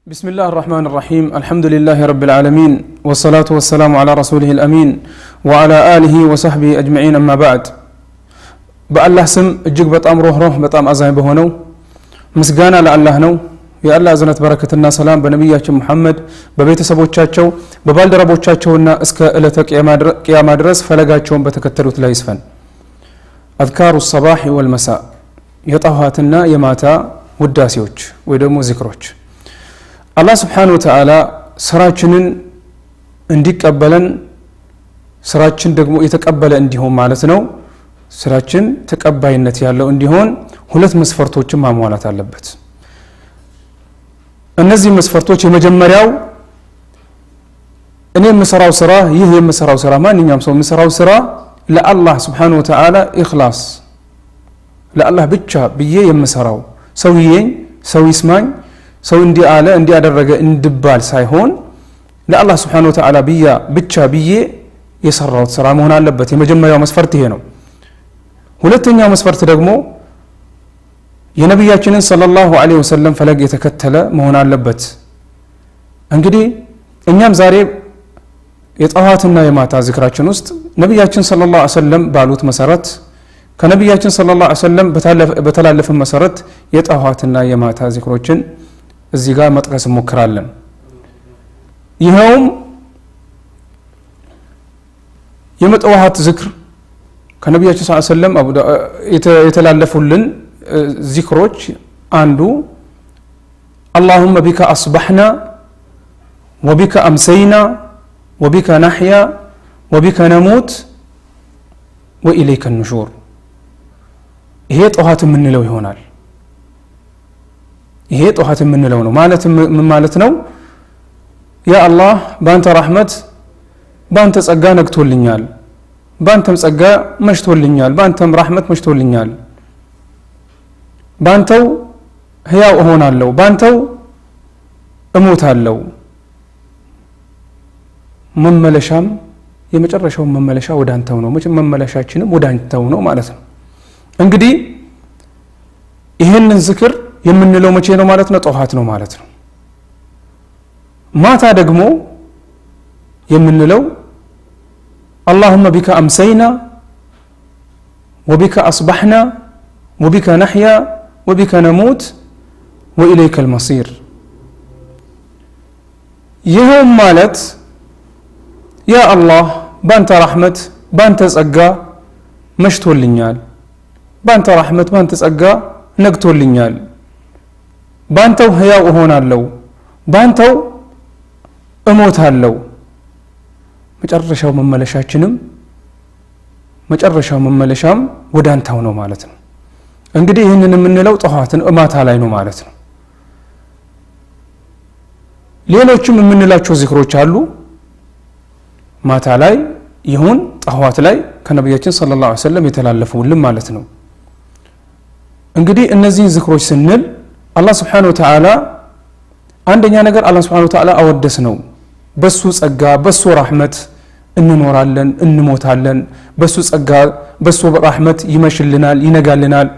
بسم الله الرحمن الرحيم الحمد لله رب العالمين والصلاة والسلام على رسوله الأمين وعلى آله وصحبه أجمعين أما بعد بالله سم እጅግ በጣም ሩህሩህ በጣም አዛኝ በሆነው ምስጋና ለአላህ ነው የአላህ እዝነት በረከትና ሰላም በነብያችን መሐመድ በቤተሰቦቻቸው በባልደረቦቻቸውና እስከ ዕለተ ቂያማ ድረስ ፈለጋቸውን በተከተሉት ላይ ይስፈን አዝካሩ الصباح والمساء የጠዋትና የማታ ውዳሴዎች ወይ ደግሞ ዚክሮች አላህ Subhanahu Wa Ta'ala ስራችንን እንዲቀበለን ስራችን ደግሞ የተቀበለ እንዲሆን ማለት ነው ስራችን ተቀባይነት ያለው እንዲሆን ሁለት መስፈርቶችን ማሟላት አለበት እነዚህ መስፈርቶች የመጀመሪያው እኔ የምሰራው ስራ ይህ የምሰራው ስራ ማንኛውም ሰው የምሰራው ስራ ለአላህ Subhanahu Wa Ta'ala ኢኽላስ ለአላህ ብቻ ብዬ የምሰራው ሰው ይስማኝ ሰው እንዲያለ እንዲያደረገ እንድባል ሳይሆን ለአላህ Subhanahu Wa Ta'ala ብቻ ብዬ የሰራው ስራ መሆን አለበት የመጀመሪያው መስፈርት ይሄ ነው ሁለተኛው መስፈርት ደግሞ የነብያችንን ሰለላሁ ዐለይሂ ወሰለም ፈለግ የተከተለ መሆን አለበት እንግዲህ እኛም ዛሬ የጠዋትና የማታ ዝክራችን ውስጥ ነብያችን ሰለላሁ ዐለይሂ ወሰለም ባሉት መሰረት ከነብያችን ሰለላሁ ዐለይሂ ወሰለም በተላለፈ መሰረት የጠዋትና የማታ ዝክሮችን እዚህ ጋር መጥቀስ እንሞክራለን ይሄውም የመጠዋት ዝክር ከነብያችን ሰለላሁ ዐለይሂ ወሰለም የተላለፉልን ዚክሮች አንዱ اللهم بك أصبحنا وبك أمسينا وبك نحيا وبك نموت وإليك النشور ይሄ ጠዋት የምንለው ይሆናል ይሄ ጠዋት የምንለው ነው ማለት ነው ያ አላህ ባንተ ረህመት ባንተ ጸጋ ነግቶልኛል ባንተም ጸጋ መሽቶልኛል ባንተም ረህመት መሽቶልኛል ባንተው ህያው እሆናለሁ ባንተው እሞታለሁ መመለሻም የመጨረሻው መመለሻ ወዳንተው ነው መመለሻችንም ወዳንተው ነው ማለት ነው እንግዲህ ይሄንን ዝክር የምንለው መቼ ነው ማለት ነው ጠዋት ነው ማለት ነው ማታ ደግሞ የምንለው اللهم بك أمسينا وبك أصبحنا وبك نحيا وبك نموت وإليك المصير يوم مالت يا الله بانت رحمة بانت ጸጋ መሽቶልኛል بانت رحمة بانت ጸጋ ነግቶልኛል ባንተው ህያው እሆናለሁ ባንተው እሞታለሁ መጨረሻው መመለሻም ወዳንተው ነው ማለት ነው እንግዲህ ይሄንን የምንለው ጠዋትን ማታ ላይ ነው ማለት ነው ሌሎችም የምንላቸው ዚክሮች አሉ ማታ ላይ ይሁን ጠዋት ላይ ከነብያችን ሰለላሁ ዐለይሂ ወሰለም የተላለፉልን ማለት ነው እንግዲህ እነዚህን ዚክሮች ስንል አላህ Subhanahu Wa Ta'ala አንደኛ ነገር አላህ Subhanahu Wa Ta'ala አወደስ ነው በሱ ጸጋ በሱ ረህመት እንኖራለን እንሞታለን በሱ ጸጋ በሱ ረህመት ይመሽልናል ይነጋልናል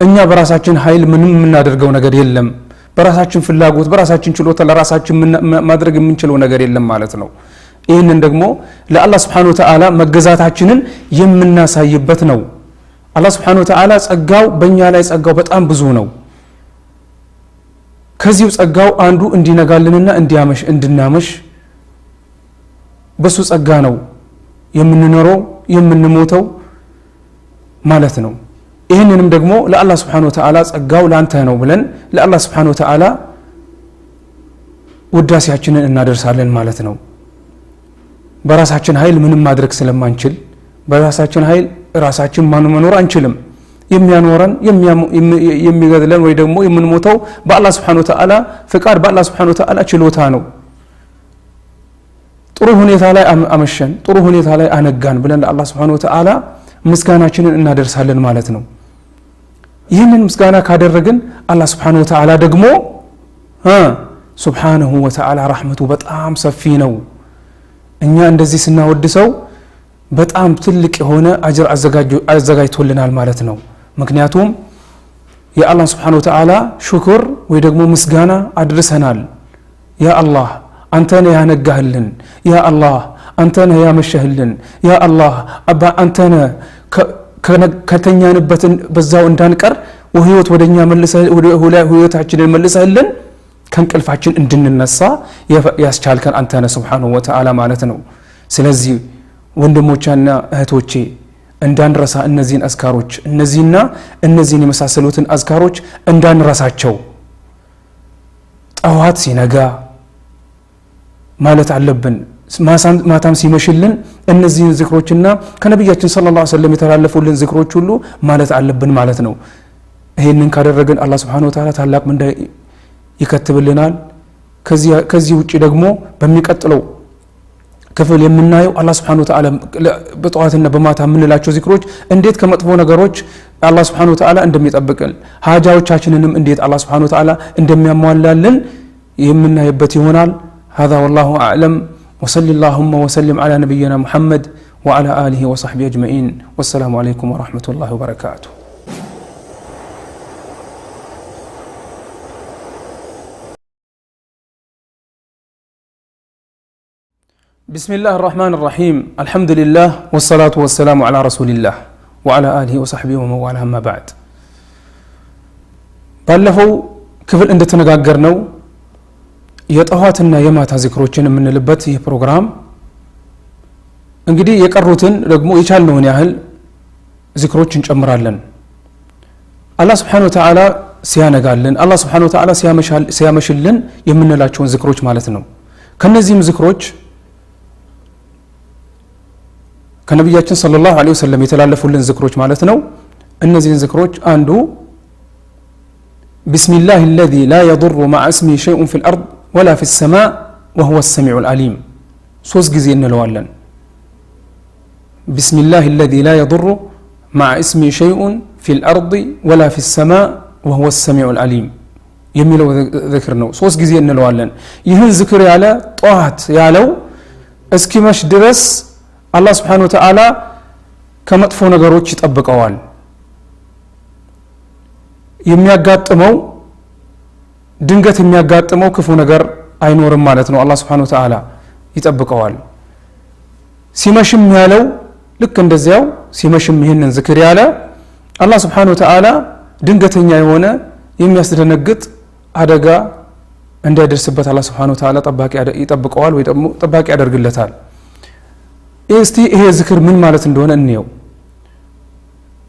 እኛ በራሳችን ኃይል ምንም የምናደርገው ነገር የለም በራሳችን ፍላጎት በራሳችን ችሎታ ለራሳችን ማድረግ የምንችለው ነገር የለም ማለት ነው ይሄንን ደግሞ ለአላህ Subhanahu Wa Ta'ala መገዛታችንን የምናሳይበት ነው አላህ Subhanahu Wa Ta'ala ጸጋው በእኛ ላይ ጸጋው በጣም ብዙ ነው ከዚሁ ጸጋው አንዱ እንዲነጋልንና እንዲያመሽ እንድናመሽ በሱ ጸጋ ነው የምንኖረው የምንሞተው ማለት ነው ይሄንንም ደግሞ ለአላህ Subhanahu Wa Ta'ala ጸጋው ላንተ ነው ብለን ለአላህ Subhanahu Wa Ta'ala ውዳሴያችንን እናደርሳለን ማለት ነው በራሳችን ኃይል ምንም ማድረግ ስለማንችል በራሳችን ኃይል ራሳችን መኖር አንችልም የሚያኖረን የሚገድለን ወይ ደግሞ የምንሞተው በአላህ Subhanahu Wa Ta'ala ፍቃድ በአላህ Subhanahu Wa Ta'ala ችሎታ ነው ጥሩ ሁኔታ ላይ አመሸን ጥሩ ሁኔታ ላይ አነጋን ብለን ለአላህ Subhanahu Wa Ta'ala ምስጋናችንን እናደርሳለን ማለት ነው ይህንን ምስጋና ካደረግን አላህ Subhanahu Wa Ta'ala ደግሞ Subhanahu Wa Ta'ala ረህመቱ በጣም ሰፊ ነው እኛ እንደዚህ ስናወድሰው በጣም ትልቅ የሆነ አጅር አዘጋጅቶልናል ማለት ነው ምክንያቱም የአላህ Subhanahu Wa Ta'ala ሽክር ወይ ደግሞ ምስጋና አድርሰናል ያ አላህ አንተ ነህ ያነጋህልን ያ አላህ አንተ ነህ ያመሸህልን ያ አላህ አባ አንተ ነህ ከተኛንበት በዛው እንዳንቀር ወህይወት ወደኛ መልሰህ ወደ ህይወታችንን መልሰህልን ከንቅልፋችን እንድንነሳ ያስቻልከን አንተ ነህ Subhanahu Wa Ta'ala ማለት ነው ስለዚህ ወንድሞቻና እህቶቼ እንዳንረሳ እነዚህን አዝካሮች እነዚህና እነዚህን የመሳሰሉትን አዝካሮች እንዳንረሳቸው ጠዋት ሲነጋ ማለት አለብን ማታም ሲመሽልን እነዚህን ዝክሮችና ከነብያችን ሰለላሁ ዐለይሂ ወሰለም የተላለፉልን ዝክሮች ሁሉ ማለት አለብን ማለት ነው ይሄንን ካደረግን አላህ Subhanahu Wa Ta'ala ታላቅ ምንዳ ይከትብልናል ከዚህ ውጪ ደግሞ በሚቀጥለው ክፍል የምናየው አላህ Subhanahu Wa Ta'ala በጠዋትና በማታ ምንላቸው ዝክሮች እንዴት ከመጥፎ ነገሮች አላህ Subhanahu Wa Ta'ala እንደሚጠብቀን ሀጃዎቻችንንም እንዴት አላህ Subhanahu Wa Ta'ala እንደሚያሟላልን የምናይበት ይሆናል هذا والله أعلم وصلى اللهم وسلم على نبينا محمد وعلى آله وصحبه أجمعين والسلام عليكم ورحمة الله وبركاته بسم الله الرحمن الرحيم الحمد لله والصلاة والسلام على رسول الله وعلى آله وصحبه ومن والاه أما بعد ባለፈው ክፍል እንደተነጋገርነው የጠዋትና የማታ ዝክሮችን የምንልበት ይህ ፕሮግራም እንግዲህ የቀሩትን ደግሞ የቻልነውን ያህል ዝክሮች እንጨምራለን አላህ Subhanahu Wa Ta'ala ሲያነጋልን አላህ Subhanahu Wa Ta'ala ሲያመሽልን የምንላቸውን ዝክሮች ማለት ነው ከነዚህም ዝክሮች ከነብያችን ሰለላሁ ዐለይሂ ወሰለም የተላለፉልን ዝክሮች ማለት ነው እነዚህን ዝክሮች አንዱ بسم الله الذي لا يضر مع اسمه شيء في الأرض ولا في السماء وهو السميع العليم ሶስት ጊዜ እንለዋለን بسم الله الذي لا يضر مع اسمه شيء في الأرض ولا في السماء وهو السميع العليم የሚለው ዝክር ነው ሶስት ጊዜ እንለዋለን ይህን ዝክር ያለ ጧት ያለው እስኪመሽ ድረስ አላህ Subhanahu Wa Ta'ala ከመጥፎ ነገሮች ይጠብቀዋል የሚያጋጥመው ድንገት የሚያጋጥመው ክፉ ነገር አይኖርም ማለት ነው አላህ Subhanahu Wa Ta'ala ይጠብቀዋል ሲመሽም ያለው ልክ እንደዚያው ሲመሽም ይሄንን ዝክር ያለ አላህ Subhanahu Wa Ta'ala ድንገተኛ የሆነ የሚያስደነግጥ አደጋ እንዳይደርስበት አላህ Subhanahu Wa Ta'ala ይጠብቀዋል ወይ ደግሞ ጠባቂ ያደርግለታል እስቲ ይሄ ዝክር ምን ማለት እንደሆነ እንየው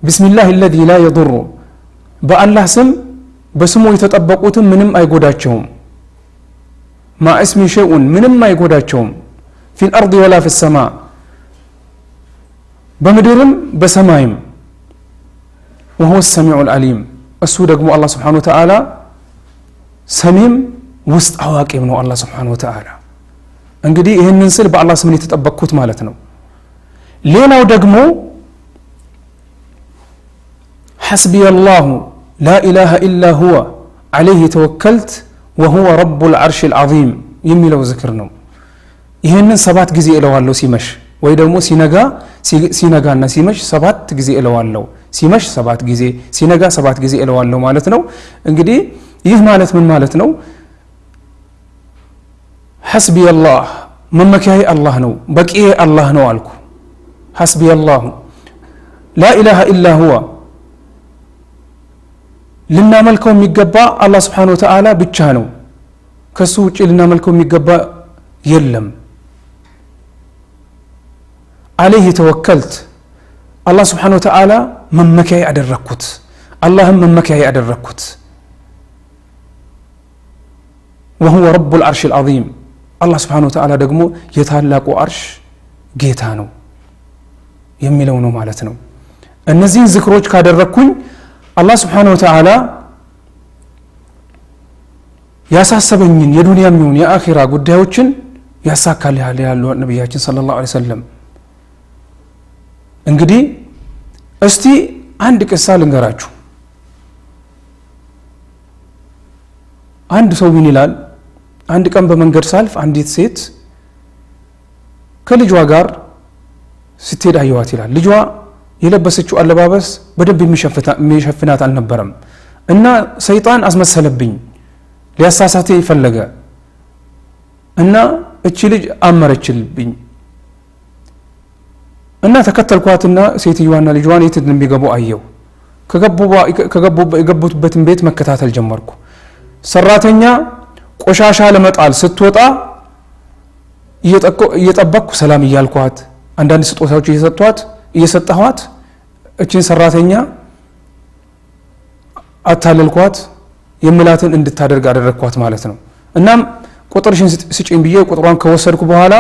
بسم الله الذي لا يضر በአላህ ስም በስሙ የተጠበቁትን ምንም አይጎዳቸውም ما اسم شيء ምንም አይጎዳቸውም في الأرض ولا في السماء በምድርም በሰማይም وهو السميع العليم እሱ ደግሞ አላህ Subhanahu Wa Ta'ala ሰሚም ውስጥ አዋቂም ነው አላህ Subhanahu Wa Ta'ala እንግዲህ ይሄንን ስል በአላህ ስም የተጠበቁት ማለት ነው ሌላው ደግሞ حسبي الله لا إله إلا هو عليه توكلت وهو رب العرش العظيم የሚለው ዝክር ነው ይሄንን 7 ጊዜ እለዋለሁ ሲመሽ ወይ ደግሞ ሲነጋና ሲመሽ 7 ጊዜ እለዋለሁ ሲመሽ 7 ጊዜ ሲነጋ 7 ጊዜ እለዋለሁ ማለት ነው እንግዲህ ይህ ማለት ምን ማለት ነው حسبي الله መመኪያዬ አላህ ነው በቂዬ አላህ ነው አልኩ حسبي الله لا إله إلا هو ልናመልከው የሚገባ አላህ Subhanahu Wa Ta'ala ብቻ ነው ከሱ ውጪ ልናመልከው የሚገባ የለም عليه توكلت الله سبحانه وتعالى ممكاي أدركت اللهم ممكاي أدركت وهو رب العرش العظيم الله سبحانه وتعالى دقمو يتعلق عرش جيتانو يميلونو مالتنو النزين ذكروج كادركوين الله سبحانه وتعالى ያሳሰበኝን የዱንያም ይሁን የአኺራ ጉዳዮችን ያሳካልሃል ያለው ነብያችን ሰለላሁ ዐለይሂ ወሰለም እንግዲህ እስቲ አንድ ቅሳ ልንገራችሁ አንድ ሰው ምን ይላል አንድ ቀን በመንገድ ሳልፍ አንዲት ሴት ከልጇ ጋር ስትሄድ አየዋት ይላል ልጇ የለበሰችው አለባበስ በደንብ የሚሸፍናት አልነበረም እና ሰይጣን አስመሰለብኝ ሊያሳሳተ ይፈለገ እና እቺ ልጅ አመረችልብኝ እና ተከተልኳትና ሴትዮዋና ልጅዋን የት እንደሚገቡ አየው። ከገቡበትን ቤት መከታተል ጀመርኩ። ሰራተኛ ቆሻሻ ለመጣል ስትወጣ እየጠበቅኩ ሰላም እያልኳት አንዳንድ ስጦታዎች እየሰጠኋት እቺን ሰራተኛ አታለልኳት። የምላትን እንድታደርግ አደረግኳት ማለት ነው። እናም ቁጥርሽን ስጪኝ ብዬ ቁጥሯን ከወሰድኩ በኋላ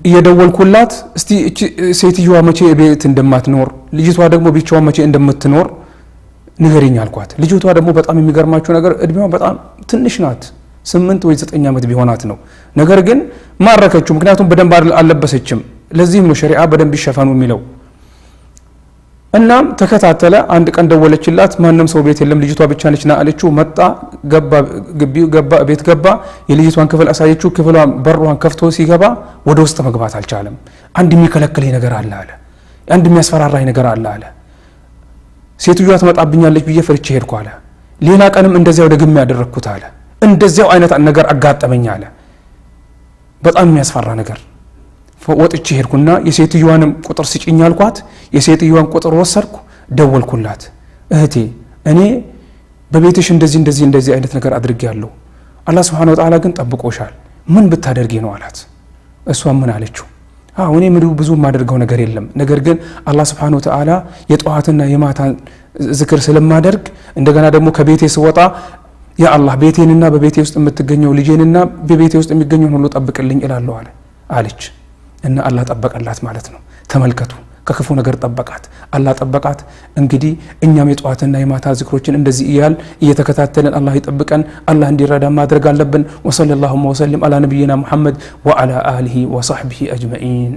እየደወልኩላት እስቲ እቺ ሴትዮዋ መቼ ቤት እንደማትኖር ልጅቷ ደግሞ ብቻዋን መቼ እንደምትኖር ንገሪኝ አልኳት። ልጅቷ ደግሞ በጣም የሚገርማችሁ ነገር እድሜዋ በጣም ትንሽ ናት። 8 ወይ 9 ዓመት ቢሆናት ነው። ነገር ግን ማረከችው፣ ምክንያቱም በደንብ አልለበሰችም። ለዚህም ነው ሸሪዓ በደንብ ይሸፈኑ የሚለው። እናም ተከታተለ። አንድ ቀን ደወለችላት። ማንም ሰው ቤት የለም፣ ልጅቷ ብቻ ነች ና አለችው። መጣ፣ ቤት ገባ። የልጅቷን ክፍል አሳየችው። ክፍሏን በሯን ከፍቶ ሲገባ ወደ ውስጥ መግባት አልቻለም። አንድ የሚከለክለኝ ነገር አለ አለ። አንድ የሚያስፈራራኝ ነገር አለ አለ። ሴትዮዋ ትመጣብኛለች ብዬ ፈርቼ ሄድኩ አለ። ሌላ ቀንም እንደዚያው ደግሜ ያደረግኩት አለ። እንደዚያው አይነት ነገር አጋጠመኝ አለ። በጣም የሚያስፈራ ነገር። ወጥቼ ሄድኩና የሴትዮዋንም ቁጥር ስጪኝ አልኳት። የሴትዮዋን ቁጥር ወሰድኩ፣ ደወልኩላት። እህቴ እኔ በቤትሽ እንደዚህ አይነት ነገር አድርጌያለሁ። አላህ Subhanahu Wa Ta'ala ግን ጠብቆሻል። ምን ብታደርጊ ነው አላት። እሷ ምን አለችው? እኔ ብዙ የማደርገው ነገር የለም፣ ነገር ግን አላህ Subhanahu Wa Ta'ala የጧትና የማታ ዝክር ስለማደርግ እንደገና ደግሞ ከቤቴ ስወጣ ያ አላህ ቤቴንና በቤቴ ውስጥ የምትገኘው ልጄንና በቤቴ ውስጥ የሚገኘውን ሁሉ ጠብቅልኝ እላለሁ አለች። እና አላህ ጠበቀላት ማለት ነው። ተመልከቱ፣ ከክፉ ነገር ጠበቃት፣ አላህ ጠበቃት። እንግዲህ እኛም የጧትና የማታ ዝክሮችን እንደዚህ እየተከታተልን አላህ ይጠብቀን፣ አላህ እንዲረዳ ማድረግ አለብን። ወሰለላሁ ወሰለም አላ ነብይና ሙሐመድ ወአላ አሊሂ ወሰህቢሂ አጅመኢን።